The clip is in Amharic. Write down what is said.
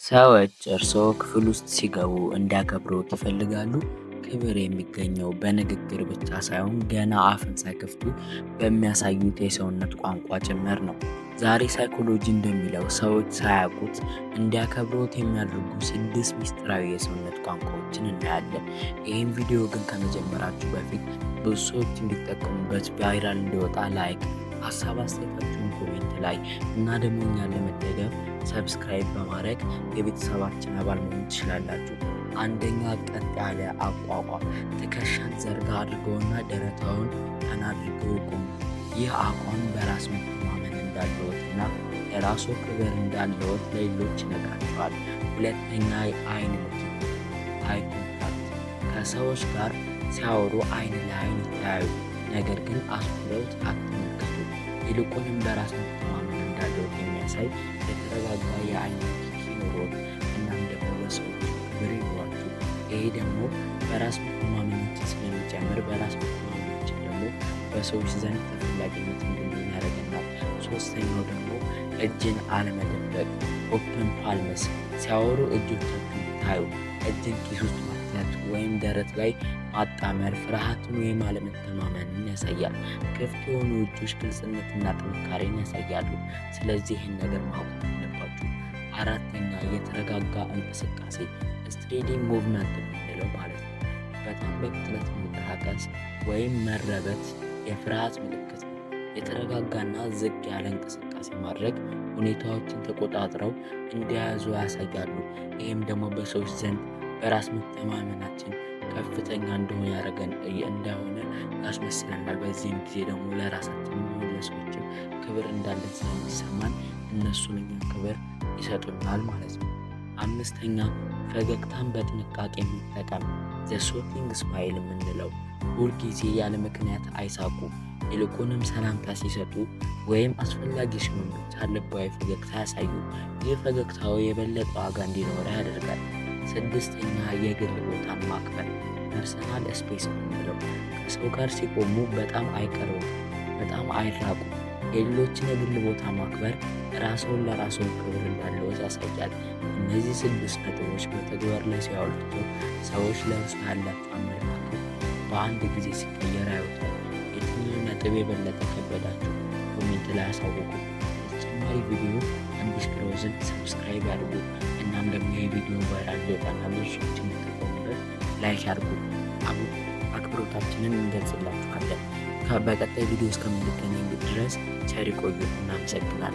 ሰዎች እርስዎ ክፍል ውስጥ ሲገቡ እንዲያከብሮት ይፈልጋሉ? ክብር የሚገኘው በንግግር ብቻ ሳይሆን ገና አፍን ሳይከፍቱ በሚያሳዩት የሰውነት ቋንቋ ጭምር ነው። ዛሬ ሳይኮሎጂ እንደሚለው ሰዎች ሳያውቁት እንዲያከብሮት የሚያደርጉ 6 ሚስጥራዊ የሰውነት ቋንቋዎችን እናያለን። ይህም ቪዲዮ ግን ከመጀመራችሁ በፊት ብዙ ሰዎች እንዲጠቀሙበት ቫይራል እንዲወጣ ላይክ፣ ሀሳብ አስተያየታችሁን ኮሜንት ላይ እና ደግሞ እኛን ለመደገፍ ሰብስክራይብ በማድረግ የቤተሰባችን አባል መሆን ትችላላችሁ። አንደኛ፣ ቀጥ ያለ አቋቋም። ትከሻን ዘርጋ አድርገውና ደረታውን ቀና አድርገው ይቆሙ። ይህ አቋም በራስ መተማመን እንዳለዎትና የራሱ ክብር እንዳለዎት ለሌሎች ይነግራቸዋል። ሁለተኛ፣ የአይን ንክኪ አይ ኮንታክት። ከሰዎች ጋር ሲያወሩ አይን ለአይን ይተያዩ፣ ነገር ግን አስኩለውት አትመልከቱ። ይልቁንም በራስ መተማመን እንዳለዎት የሚያሳይ የተረጋጋ የአይን ንክኪ ኑሮት። እናም ደግሞ በሰዎች ክብር ይኑሯችሁ። ይሄ ደግሞ በራስ መተማመናችን ስለሚጨምር በራስ መተማመናችን ደግሞ በሰዎች ዘንድ ተፈላጊነት እንዲኖረን ያደርገናል። ሶስተኛው ደግሞ እጅን አለመደበቅ ኦፕን ፓልመስ። ሲያወሩ እጆቻችሁን ታዩ። እጅን ኪስ ውስጥ ማክተት ወይም ደረት ላይ ማጣመር ፍርሃትን ወይም አለመተማመንን ያሳያል። ክፍት የሆኑ እጆች ግልጽነትና ጥንካሬን ያሳያሉ። ስለዚህ ይህን ነገር ማወቅ አለባችሁ። አራተኛ፣ የተረጋጋ እንቅስቃሴ ስትሬዲንግ ሙቭመንት የምንለው ማለት ነው። በጣም በፍጥነት መንቀሳቀስ ወይም መረበት የፍርሃት ምልክት ነው። የተረጋጋና ዝግ ያለ እንቅስቃሴ ማድረግ ሁኔታዎችን ተቆጣጥረው እንዲያዙ ያሳያሉ። ይህም ደግሞ በሰዎች ዘንድ በራስ መተማመናችን ከፍተኛ እንደሆነ ያስመስለናል። በዚህም ጊዜ ደግሞ ለራሳችን ለሰዎችም ክብር እንዳለን ስለሚሰማን እነሱን እኛ ክብር ይሰጡናል ማለት ነው። አምስተኛ፣ ፈገግታን በጥንቃቄ መጠቀም ዘ ሶቲንግ ስማይል የምንለው። ሁልጊዜ ያለ ምክንያት አይሳቁ። ይልቁንም ሰላምታ ሲሰጡ ወይም አስፈላጊ ሲሆን ብቻ ልባዊ ፈገግታ ያሳዩ። ይህ ፈገግታው የበለጠ ዋጋ እንዲኖረ ያደርጋል። ስድስተኛ፣ የግል ቦታን ማክበር ፐርሰናል ስፔስ የምንለው። ከሰው ጋር ሲቆሙ በጣም አይቀርቡ፣ በጣም አይራቁ። የሌሎችን የግል ቦታ ማክበር ራስዎን ለራስዎ ክብር እንዳለዎት ያሳያል። እነዚህ 6 ነጥቦች በተግባር ላይ ሲያውሏቸው ሰዎች ለእርሱ ያላቸው አመለካከት በአንድ ጊዜ ሲቀየር ያዩታል። የትኛው ነጥብ የበለጠ ከበዳችሁ? ኮሜንት ላይ አሳውቁ። ተጨማሪ ቪዲዮ እንዲስክሮዝን ሰብስክራይብ ያድርጉ። እናም ደግሞ የቪዲዮ ቫይራል ሊወጣና ብዙ ሰዎች እንዲጠቀሙበት ላይክ ያድርጉ። አክብሮታችንን እንገልጽላችኋለን። በቀጣይ ቪዲዮ እስከምንገናኝ ድረስ ቸር ይቆዩ። እናመሰግናለን።